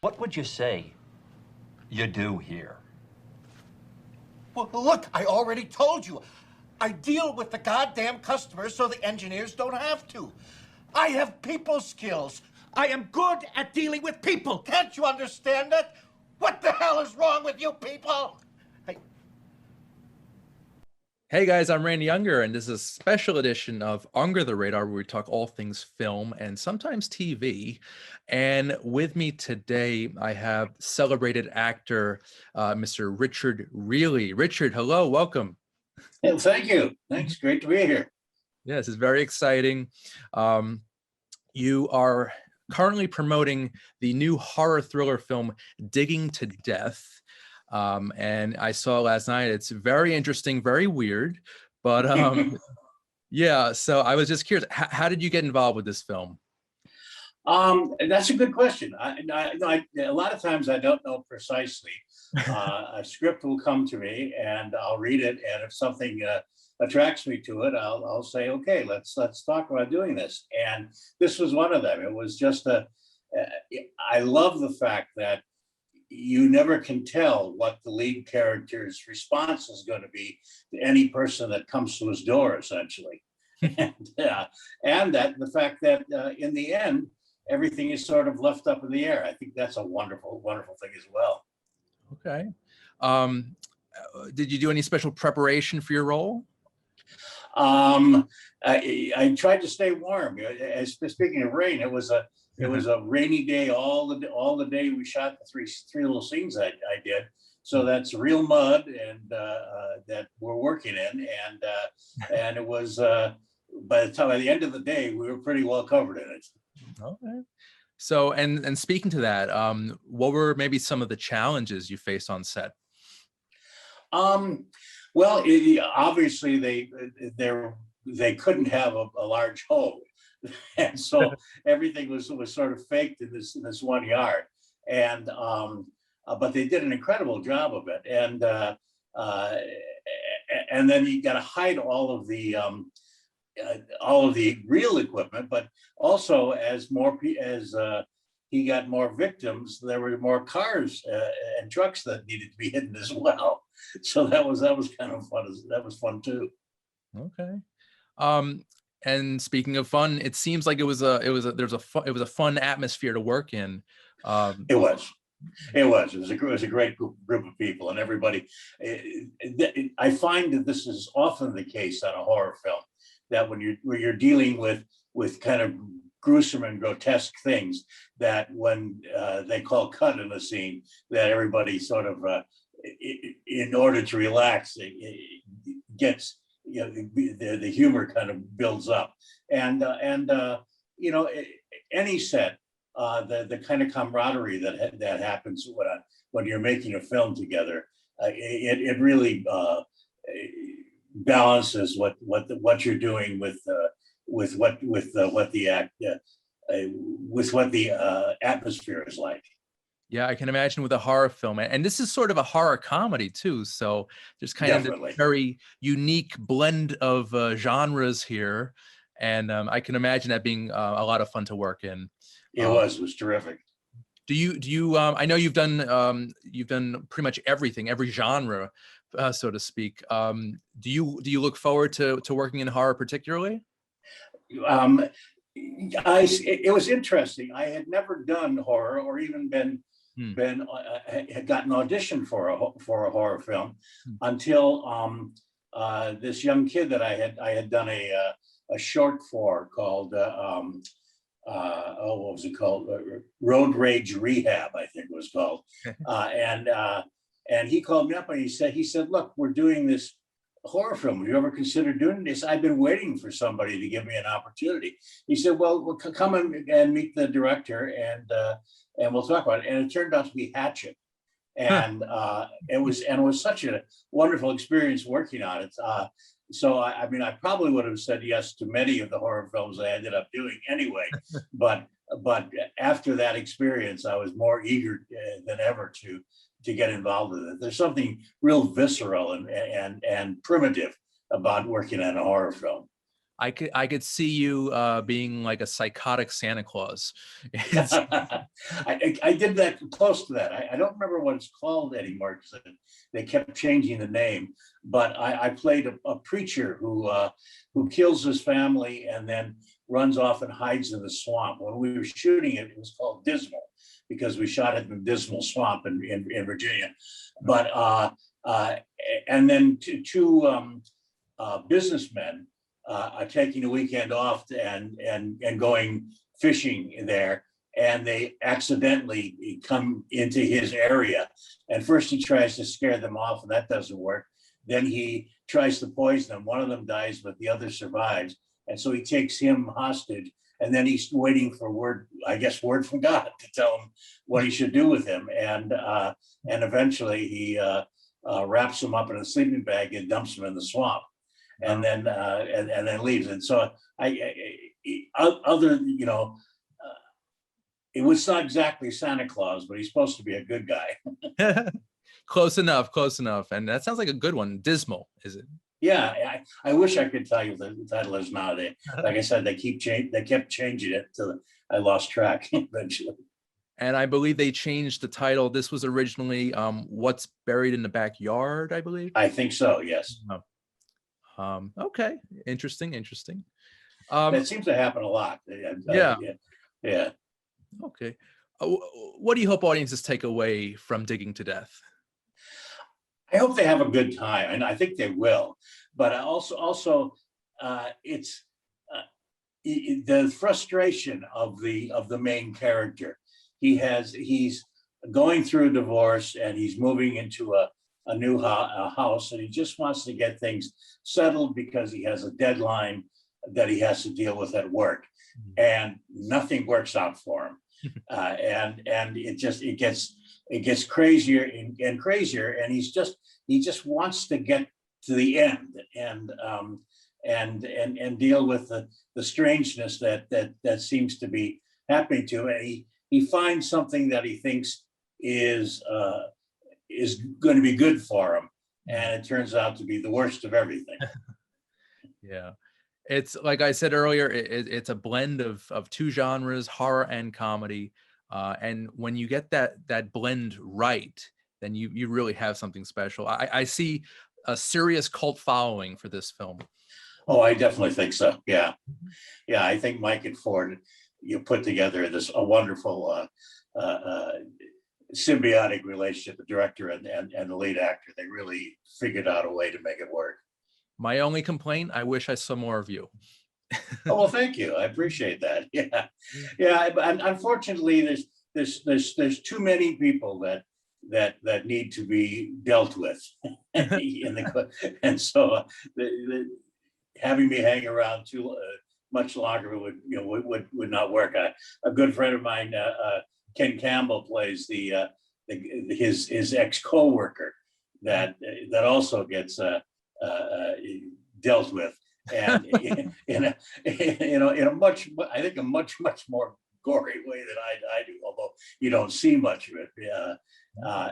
What would you say you do here? Well, look, I already told you. I deal with the goddamn customers so the engineers don't have to. I have people skills. I am good at dealing with people. Can't you understand that? What the hell is wrong with you people? Hey guys, I'm Randy Unger, and this is a special edition of Under the Radar, where we talk all things film and sometimes TV. And with me today, I have celebrated actor, Mr. Richard Riehle. Richard, hello, welcome. Well, thank you. Thanks. Great to be here. Yes, it's very exciting. You are currently promoting the new horror thriller film, Digging to Death. And I saw it last night. It's very interesting, very weird, but yeah. So I was just curious, how did you get involved with this film? That's a good question. A lot of times I don't know precisely. A script will come to me and I'll read it, and if something attracts me to it, I'll say, okay, let's talk about doing this. And this was one of them. It was just I love the fact that you never can tell what the lead character's response is going to be to any person that comes to his door, essentially. And that the fact that in the end, everything is sort of left up in the air. I think that's a wonderful, wonderful thing as well. Okay. Did you do any special preparation for your role? I tried to stay warm. As speaking of rain, it was a rainy day all the day. We shot the three little scenes I did. So that's real mud and that we're working in, and it was by the end of the day we were pretty well covered in it. Okay. So and speaking to that, what were maybe some of the challenges you faced on set? Well, obviously they couldn't have a large hole, and so everything was sort of faked in this one yard, and but they did an incredible job of it, and then you got to hide all of the real equipment, but also as he got more victims, there were more cars and trucks that needed to be hidden as well. So that was kind of fun. That was fun too. Okay. And speaking of fun, it seems like it was a fun atmosphere to work in. It was a great group of people, and everybody. I find that this is often the case on a horror film, that when you're dealing with kind of gruesome and grotesque things, that when they call cut in a scene, that everybody sort of in order to relax, it gets, the humor kind of builds up, and any set, the kind of camaraderie that happens when you're making a film together, it really balances what you're doing with what the atmosphere is like. Yeah, I can imagine with a horror film, and this is sort of a horror comedy too. So there's kind Definitely. of a very unique blend of genres here, and I can imagine that being a lot of fun to work in. It was terrific. Do you? I know you've done pretty much everything, every genre, so to speak. Do you look forward to working in horror particularly? It was interesting. I had never done horror or even had gotten auditioned for a horror film until this young kid that I had done a short for called what was it called? Road Rage Rehab, I think it was called. And he called me up and he said, look, we're doing this horror film. Have you ever considered doing this? I've been waiting for somebody to give me an opportunity. He said, well come and meet the director, and we'll talk about it. And it turned out to be Hatchet. And it was such a wonderful experience working on it. So I mean, I probably would have said yes to many of the horror films I ended up doing anyway. but after that experience, I was more eager than ever to get involved with it. There's something real visceral and primitive about working on a horror film. I could see you being like a psychotic Santa Claus. I did that close to that. I don't remember what it's called anymore because they kept changing the name. But I played a preacher who kills his family and then runs off and hides in the swamp. When we were shooting it, it was called Dismal because we shot it in the Dismal Swamp in Virginia. But and then two businessmen are taking a weekend off and going fishing there, and they accidentally come into his area. And first he tries to scare them off, and that doesn't work. Then he tries to poison them. One of them dies, but the other survives. And so he takes him hostage, and then he's waiting for word from God to tell him what he should do with him. And eventually he wraps him up in a sleeping bag and dumps him in the swamp. And then leaves. And so it was not exactly Santa Claus, but he's supposed to be a good guy. Close enough. And that sounds like a good one. Dismal, is it? Yeah, I wish I could tell you what the title is now. Like I said, they kept changing it until I lost track eventually. And I believe they changed the title. This was originally What's Buried in the Backyard, I believe. I think so, yes. Okay, interesting. That seems to happen a lot. Yeah. Okay. What do you hope audiences take away from Digging to Death? I hope they have a good time, and I think they will. But also, it's the frustration of the main character. He's going through a divorce, and he's moving into a new house, and he just wants to get things settled because he has a deadline that he has to deal with at work, and nothing works out for him. And it gets crazier and crazier, and he just wants to get to the end and deal with the strangeness that seems to be happening to him. And he finds something that he thinks is going to be good for him, and it turns out to be the worst of everything. Yeah, it's like I said earlier, it's a blend of two genres, horror and comedy, and when you get that blend right, then you really have something special. I see a serious cult following for this film. Oh, I definitely think so. Yeah, I think Mike and Ford, you put together a wonderful symbiotic relationship, the director and the lead actor. They really figured out a way to make it work. My only complaint, I wish I saw more of you. Oh, well, thank you. I appreciate that. Yeah. But unfortunately, there's too many people that need to be dealt with, and so having me hang around too much longer would not work. A good friend of mine, Ken Campbell, plays his ex co-worker that also gets dealt with, and in a much more gory way than I do, although you don't see much of it.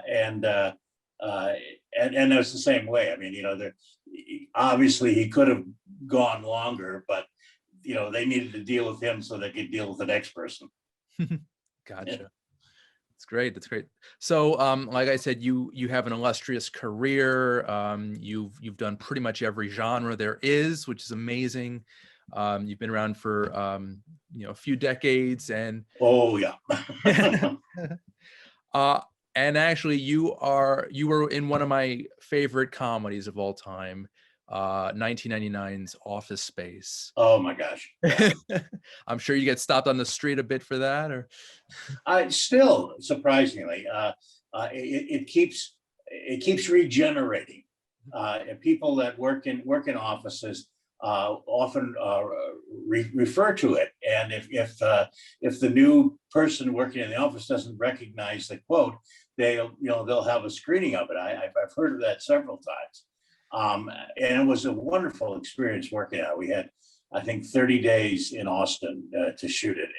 And it was the same way. I mean, obviously he could have gone longer, but they needed to deal with him so they could deal with the next person. Gotcha. Yeah. That's great. So, like I said, you have an illustrious career. You've done pretty much every genre there is, which is amazing. You've been around for a few decades, and oh yeah. And actually, you were in one of my favorite comedies of all time, 1999's Office Space. Oh my gosh. I'm sure you get stopped on the street a bit for that, or still surprisingly, it keeps regenerating. People that work in offices often refer to it, and if the new person working in the office doesn't recognize the quote, they'll have a screening of it. I've heard of that several times. And it was a wonderful experience working out. We had, I think, 30 days in Austin to shoot it,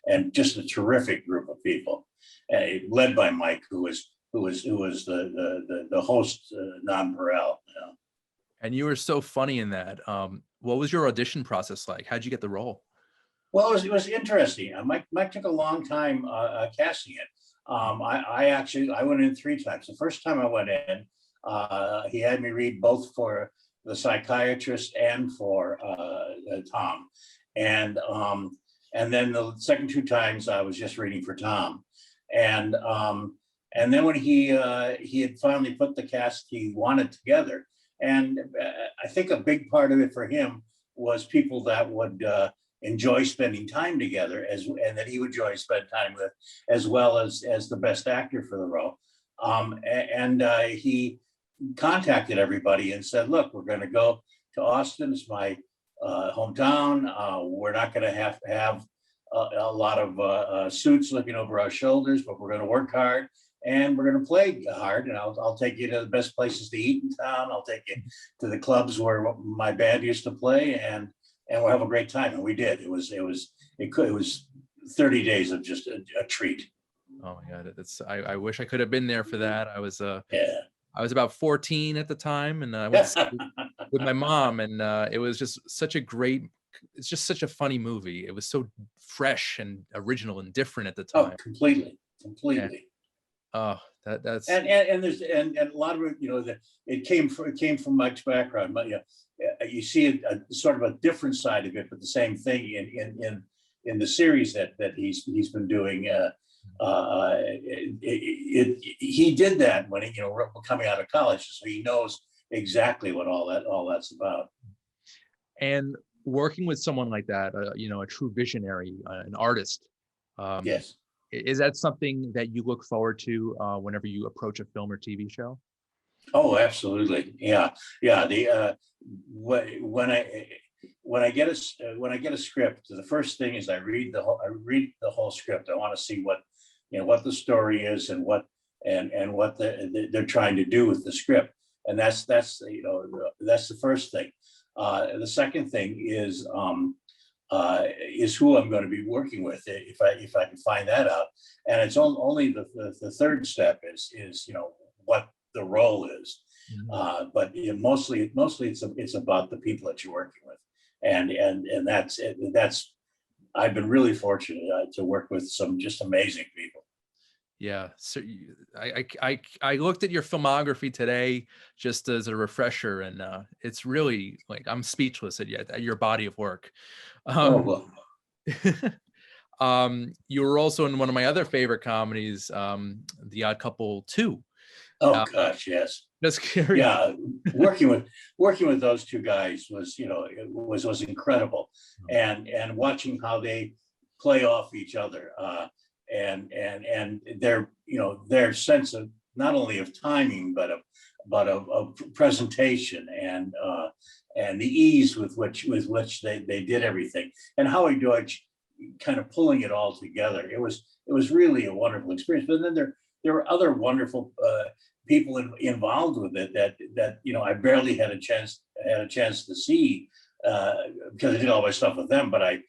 and just a terrific group of people, led by Mike, who was the host, non-Burrell. And you were so funny in that. What was your audition process like? How'd you get the role? Well, it was interesting. Mike took a long time casting it. I went in 3 times. The first time I went in, he had me read both for the psychiatrist and for Tom, and and then the second 2 times I was just reading for Tom, and and then when he had finally put the cast he wanted together, and I think a big part of it for him was people that would enjoy spending time together, and that he would enjoy spend time with, as well as the best actor for the role. And he contacted everybody and said, "Look, we're going to go to Austin. It's my hometown. We're not going to have a lot of suits looking over our shoulders, but we're going to work hard and we're going to play hard. And I'll take you to the best places to eat in town. I'll take you to the clubs where my band used to play, and we'll have a great time." And we did. It was 30 days of just a treat. Oh my God, I wish I could have been there for that. Yeah. I was about 14 at the time, and I went to see it with my mom, and it was just such a great. It's just such a funny movie. It was so fresh and original and different at the Oh, time. completely. And, oh, that's And there's a lot of it, that it came from Mike's background, but you see a sort of a different side of it, but the same thing in the series that he's been doing. He did that when coming out of college, so he knows exactly what all that's about. And working with someone like that, a true visionary, an artist. Yes. Is that something that you look forward to whenever you approach a film or TV show? Oh, absolutely. Yeah. The when I get a script, the first thing is I read the whole script. I want to see what the story is and what they're trying to do with the script. And that's the first thing. The second thing is who I'm going to be working with, if I can find that out. And it's only the third step is what the role is. Mm-hmm. But mostly it's about the people that you're working with, and that's it. I've been really fortunate to work with some just amazing people. Yeah, so I looked at your filmography today just as a refresher, and it's really like I'm speechless at your body of work. Well. You were also in one of my other favorite comedies, The Odd Couple 2. Oh gosh, yes. That's scary. Yeah, working with those two guys was was incredible, and watching how they play off each other, and their sense of not only of timing but of presentation, and the ease with which they did everything, and Howie Deutsch kind of pulling it all together. It was really a wonderful experience. But then there were other wonderful people involved with it that I barely had a chance to see because I did all my stuff with them. But I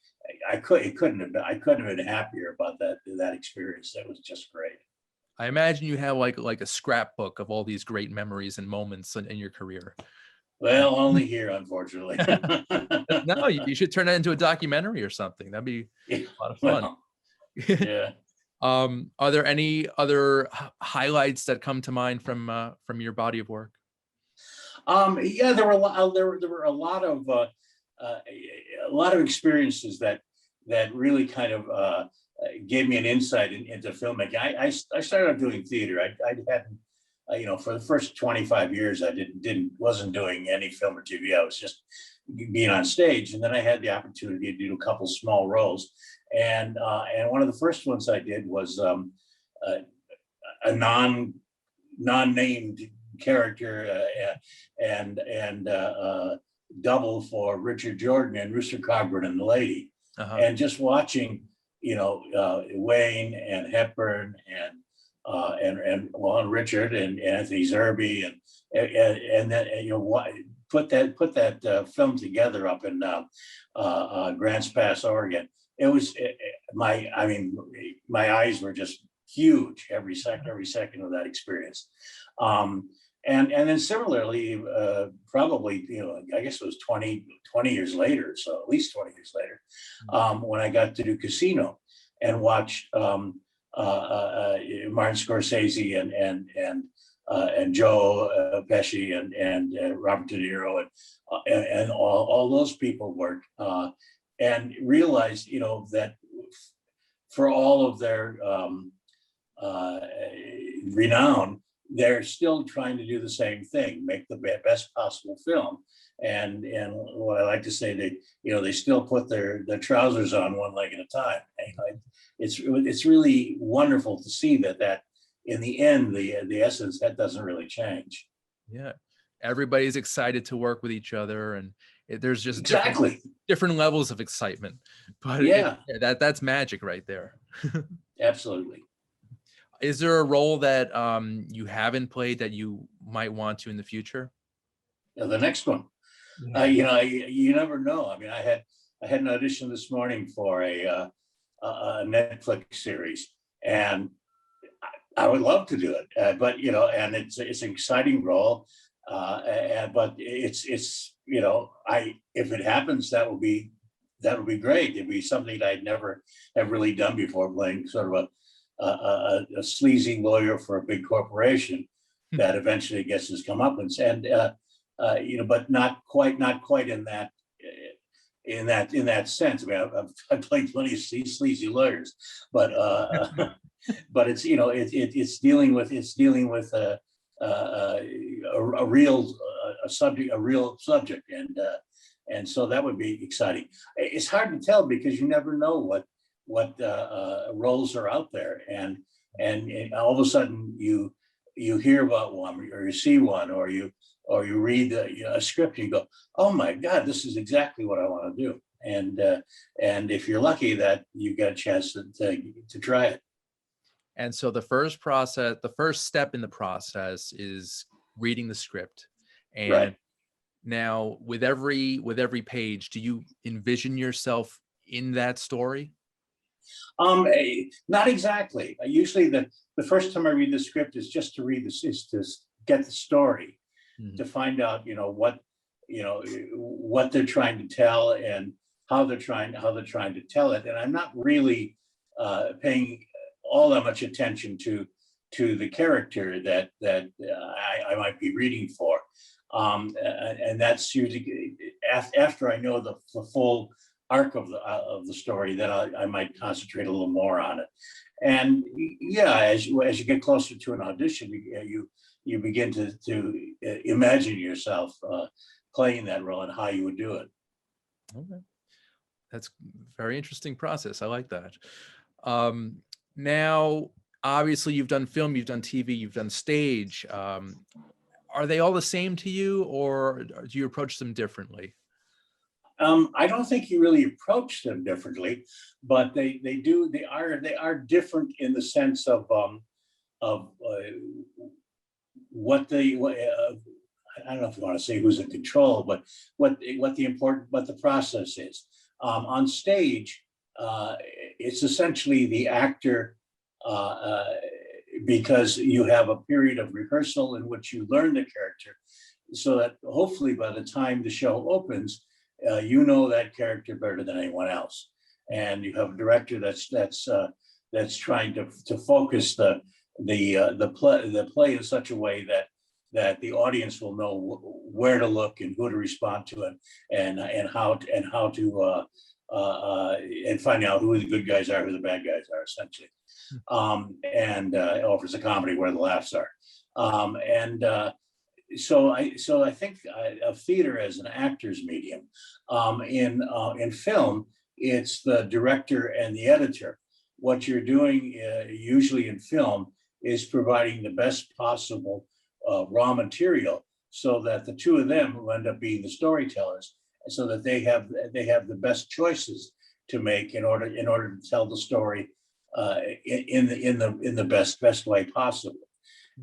couldn't have been happier about that experience. That was just great. I imagine you have like a scrapbook of all these great memories and moments in your career. Well, only here, unfortunately. No, you should turn that into a documentary or something. That'd be a lot of fun. Well, yeah. Are there any other highlights that come to mind from your body of work? Yeah, there were a lot of experiences that really kind of gave me an insight into filmmaking. I started out doing theater. I hadn't, for the first 25 years, I wasn't doing any film or TV. I was just being on stage, and then I had the opportunity to do a couple small roles. And one of the first ones I did was a non-named character and double for Richard Jordan and Rooster Cogburn and the Lady. Uh-huh. And just watching, Wayne and Hepburn and Richard and Anthony Zerbe and then put that film together up in Grants Pass, Oregon. It was my eyes were just huge every second of that experience. And then similarly, probably, I guess it was 20 years later, so at least 20 years later, when I got to do Casino and watched Martin Scorsese and Joe Pesci and Robert De Niro and all those people work, and realized, that for all of their renown, they're still trying to do the same thing, make the best possible film. And what I like to say, they still put their trousers on one leg at a time. It's really wonderful to see that in the end, the essence, that doesn't really change. Yeah, everybody's excited to work with each other, and there's just Exactly different levels of excitement. But yeah, that's magic right there. absolutely. Is there a role that you haven't played that you might want to in the future? The next one, you never know. I mean, I had an audition this morning for a Netflix series, and I would love to do it, but and it's an exciting role, but it's if it happens, that would be great. It'd be something that I'd never have really done before, playing sort of a sleazy lawyer for a big corporation that eventually gets his comeuppance, and but not quite in that sense. I mean, I've played plenty of sleazy lawyers, but but it's it's dealing with a real subject, and so that would be exciting. It's hard to tell because you never know what roles are out there, and all of a sudden you hear about one, or you see one, or you read a script, and you go, oh my God, this is exactly what I want to do. And if you're lucky, that you get a chance to try it. And so the first step in the process is reading the script. And Right. now with every page, do you envision yourself in that story? Not exactly. Usually the first time I read the script is just to is to get the story, to find out, what they're trying to tell and how they're trying to tell it. And I'm not really paying all that much attention to the character that I might be reading for. And that's usually after I know the full arc of the story, that I might concentrate a little more on it. And yeah, as you get closer to an audition, you begin to imagine yourself playing that role and how you would do it. Okay, that's a very interesting process. I like that. Now, obviously, you've done film, you've done TV, you've done stage. Are they all the same to you, or do you approach them differently? I don't think you really approach them differently, but they are different in the sense of what I don't know if you want to say who's in control, but what the process is. On stage, it's essentially the actor, because you have a period of rehearsal in which you learn the character, so that hopefully by the time the show opens, you know that character better than anyone else, and you have a director that's trying to focus the play in such a way that the audience will know where to look and who to respond to, and how to and find out who the good guys are, who the bad guys are, essentially. And or if it's a comedy, where the laughs are. So I think of theater as an actor's medium. In film, it's the director and the editor. What you're doing usually in film is providing the best possible raw material, so that the two of them will end up being the storytellers, so that they have the best choices to make in order to tell the story in the best way possible.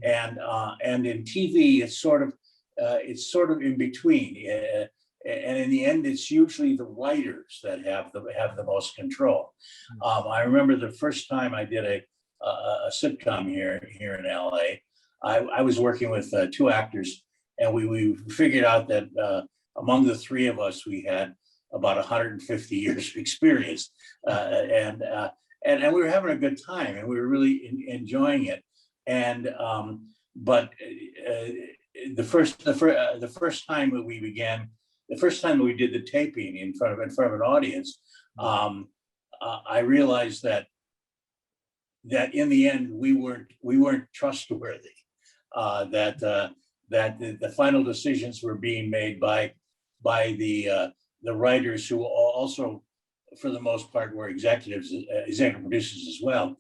And in TV, it's sort of in between, and in the end, it's usually the writers that have the most control. I remember the first time I did a sitcom here in LA. I was working with two actors, and we figured out that among the three of us, we had about 150 years of experience, and we were having a good time, and we were really enjoying it. And but the first time that we began, the first time that we did the taping in front of an audience, I realized that in the end we weren't trustworthy. That the final decisions were being made by the writers, who also, for the most part, were executive producers as well,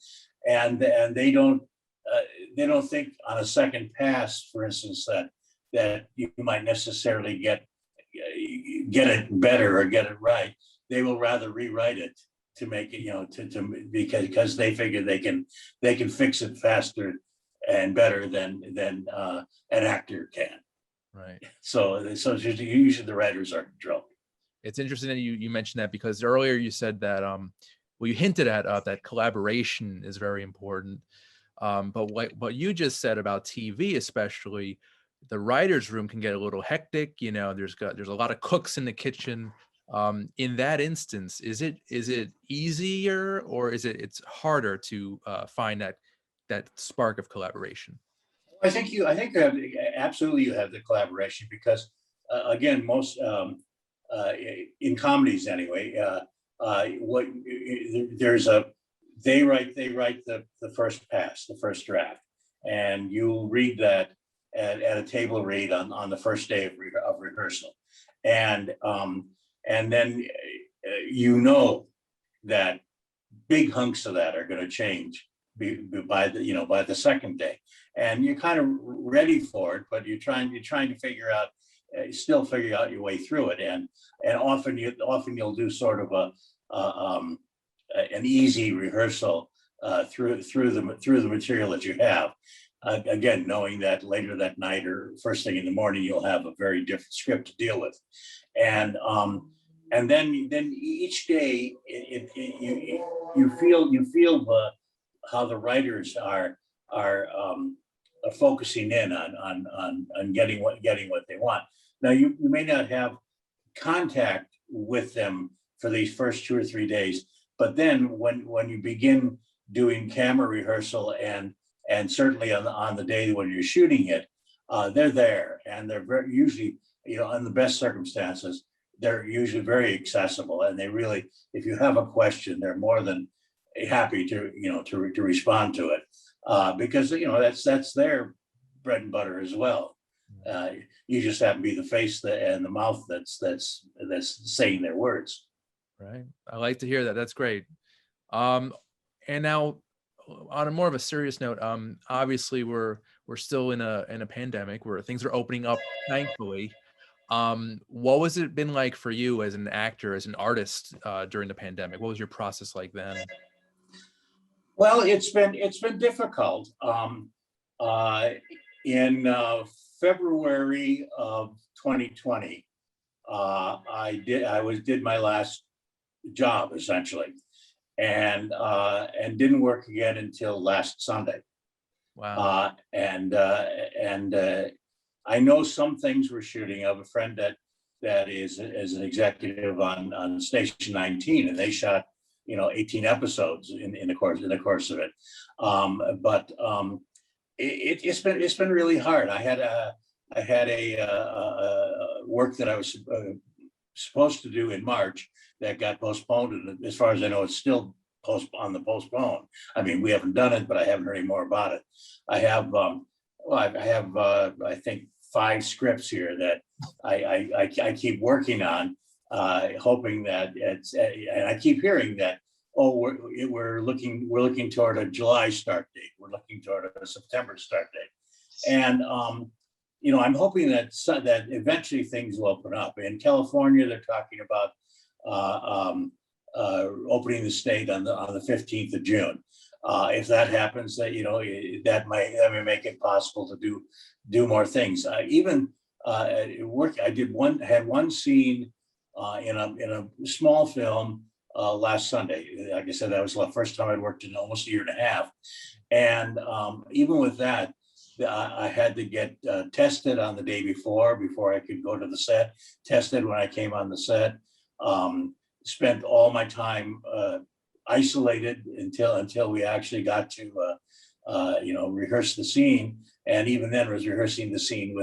and they don't think on a second pass, for instance, that you might necessarily get it better or get it right. They will rather rewrite it to make it, because they figure they can fix it faster and better than an actor can. Right. So it's usually the writers are in trouble. It's interesting that you mentioned that, because earlier you said that you hinted at that collaboration is very important. But what you just said about TV, especially, the writer's room can get a little hectic. There's a lot of cooks in the kitchen. In that instance, is it easier, or it's harder to find that spark of collaboration? I think you have absolutely, you have the collaboration, because again, most in comedies anyway, they write the first pass, the first draft, and you read that at a table read on the first day of rehearsal, and then that big hunks of that are going to change by the second day, and you're kind of ready for it, but you're trying to figure out your way through it, and often you'll do sort of an easy rehearsal through the material that you have. Again, knowing that later that night or first thing in the morning you'll have a very different script to deal with, and then each day you feel how the writers are focusing in on getting what they want. Now you may not have contact with them for these first 2 or 3 days, but then when you begin doing camera rehearsal and certainly on the day when you're shooting it, they're there, and they're usually, in the best circumstances, they're usually very accessible, and they really, if you have a question, they're more than happy to respond to it, because that's their bread and butter as well. You just happen to be the face and the mouth that's saying their words. Right. I like to hear that. That's great. And now, on a more of a serious note, obviously we're still in a pandemic where things are opening up, thankfully. What was it been like for you as an actor, as an artist, during the pandemic? What was your process like then? Well, it's been difficult. In February of 2020, I did my last job, essentially, and didn't work again until last Sunday. Wow. And I know some things we're shooting. I have a friend that is an executive on Station 19, and they shot 18 episodes in the course of it. But it's been really hard. I had a work that I was supposed to do in March that got postponed, and as far as I know, it's still on the postpone. I mean, we haven't done it, but I haven't heard any more about it. I have I think 5 scripts here that I keep working on, hoping that and I keep hearing that, we're looking toward a July start date. We're looking toward a September start date, and I'm hoping that eventually things will open up. In California, they're talking about opening the state on the 15th of June. If that happens, that may make it possible to do more things. Even work, had one scene in a small film last Sunday. Like I said, that was the first time I'd worked in almost a year and a half, and even with that, I had to get tested on the day before I could go to the set, tested when I came on the set, spent all my time isolated until we actually got to rehearse the scene, and even then was rehearsing the scene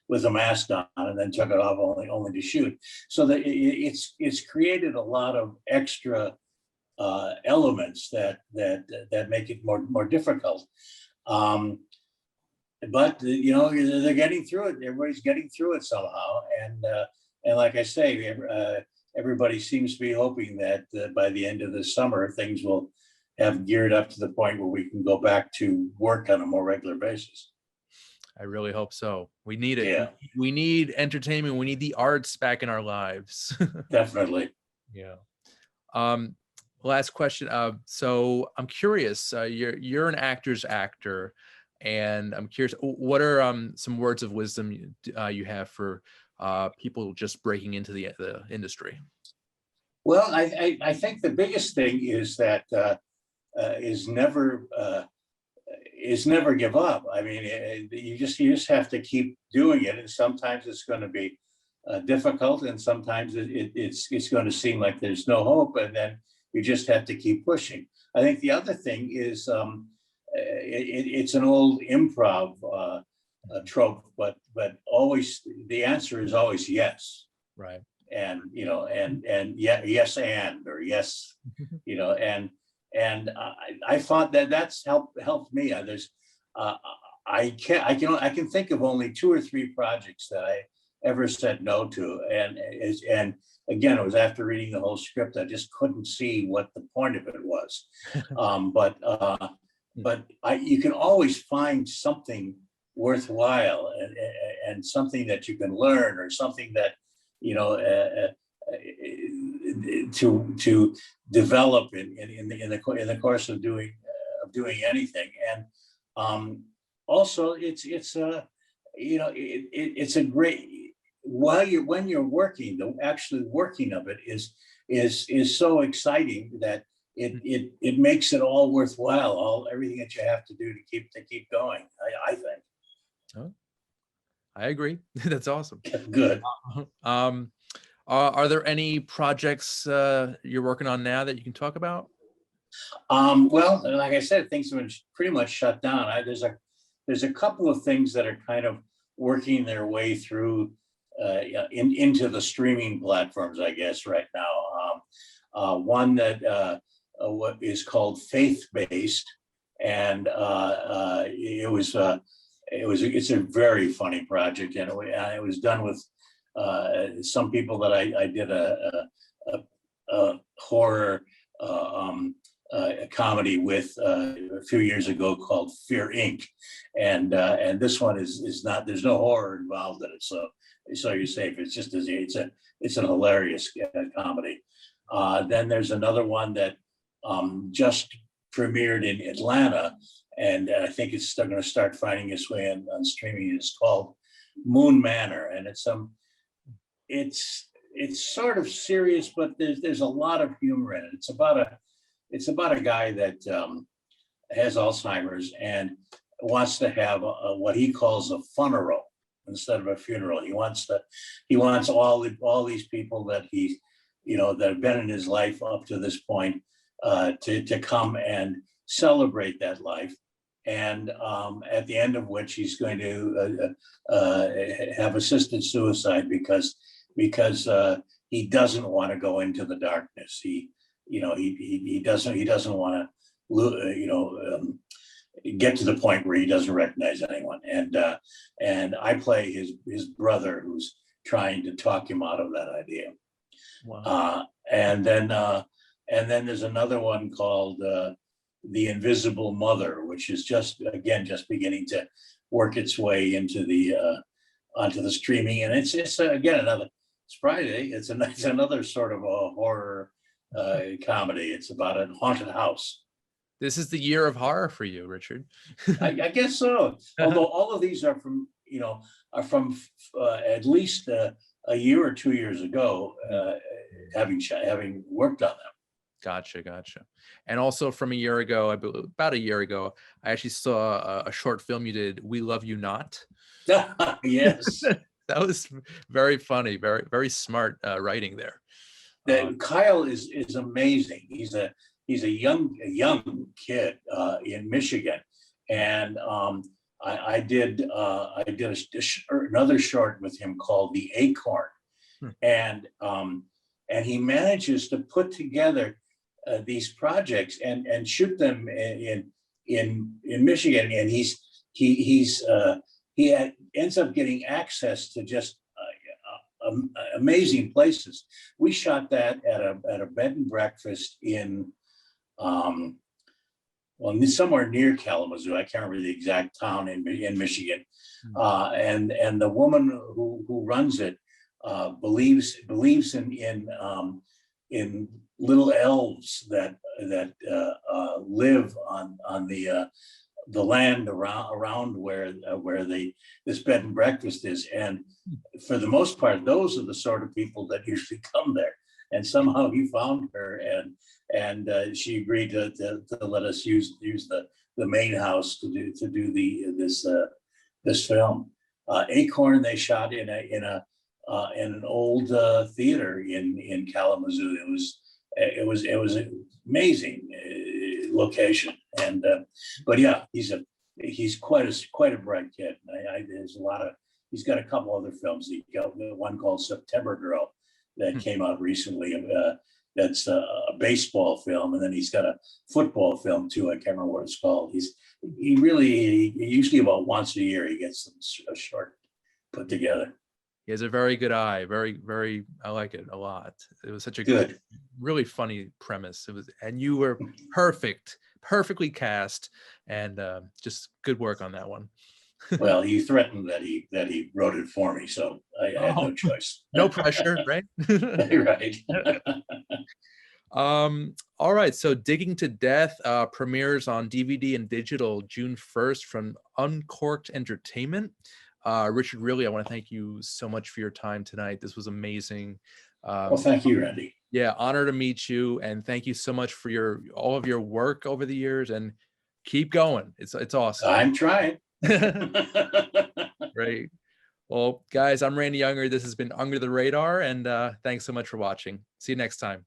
with a mask on, and then took it off only to shoot. So that it's created a lot of extra elements that make it more difficult. But they're getting through it. Everybody's getting through it somehow, and like I say, everybody seems to be hoping that by the end of the summer things will have geared up to the point where we can go back to work on a more regular basis. I really hope so. We need it. Yeah. We need entertainment. We need the arts back in our lives. Definitely. Yeah. Last question. So I'm curious. You're an actor's actor, and I'm curious. What are some words of wisdom you have for people just breaking into the industry? Well, I think the biggest thing is that is never give up. I mean, you just have to keep doing it, and sometimes it's going to be difficult, and sometimes it's going to seem like there's no hope, and then you just have to keep pushing. I think the other thing is it's an old improv trope, but always the answer is always yes. Right. And yeah, yes, or yes, and I thought that's helped me. I can think of only 2 or 3 projects that I ever said no to, and again, it was after reading the whole script. I just couldn't see what the point of it was. But you can always find something worthwhile and something that you can learn, or something that to develop in the course of doing anything. And also it's a great, when you're working, the actually working of it is so exciting that it makes it all worthwhile, everything that you have to do to keep going, I think. Oh, I agree. That's awesome. Good. Are there any projects you're working on now that you can talk about? Well, like I said, things have been pretty much shut down. There's a couple of things that are kind of working their way through into the streaming platforms, I guess, right now. One that what is called Faith-Based, and it's a very funny project, and it was done with some people that I did a horror a comedy with a few years ago called Fear Inc. And this one is not, there's no horror involved in it, so you're safe. It's just it's an hilarious comedy. Then there's another one that just premiered in Atlanta, and I think it's still going to start finding its way on streaming. It's called Moon Manor, and it's sort of serious, but there's a lot of humor in it. It's about a guy that has Alzheimer's and wants to have what he calls a funeral instead of a funeral. He wants all these people that that have been in his life up to this point to come and celebrate that life. And at the end of which he's going to have assisted suicide because he doesn't want to go into the darkness. He doesn't want to get to the point where he doesn't recognize anyone. And I play his brother who's trying to talk him out of that idea. Wow. And then there's another one called The Invisible Mother, which is just beginning to work its way into onto the streaming. And it's again it's Friday. It's another sort of a horror comedy. It's about a haunted house. This is the year of horror for you, Richard. I guess so. Although all of these are from at least a year or 2 years ago, having worked on them. Gotcha. And also from a year ago, I believe about a year ago, I actually saw a short film you did, We Love You Not. Yes. That was very funny, very smart writing there. Kyle is amazing. He's a young kid in Michigan, and I did another short with him called The Acorn, and he manages to put together these projects and shoot them in Michigan, and he ends up getting access to just amazing places. We shot that at a bed and breakfast in somewhere near Kalamazoo. I can't remember the exact town in Michigan. And the woman who runs it believes in little elves that live on the land around where this bed and breakfast is, and for the most part, those are the sort of people that usually come there. And somehow he found her, and she agreed to let us use the main house to do this film. Acorn they shot in an old theater in Kalamazoo. It was an amazing location, and but yeah, he's quite a bright kid. He's got a couple other films. He got one called September Girl that came out recently. That's a baseball film, and then he's got a football film too. I can't remember what it's called. He usually about once a year he gets a short put together. He has a very good eye. Very, I like it a lot. It was such a good, really funny premise. And you were perfectly cast, and just good work on that one. Well, he threatened that he wrote it for me, so I had no choice. No pressure, right? Right. All right. So Digging to Death premieres on DVD and digital June 1st from Uncorked Entertainment. Richard, really, I want to thank you so much for your time tonight. This was amazing. Well, thank you, Randy. Yeah, honor to meet you, and thank you so much for all of your work over the years, and keep going. It's awesome. I'm trying. Great. Well, guys, I'm Randy Unger. This has been Under the Radar, and thanks so much for watching. See you next time.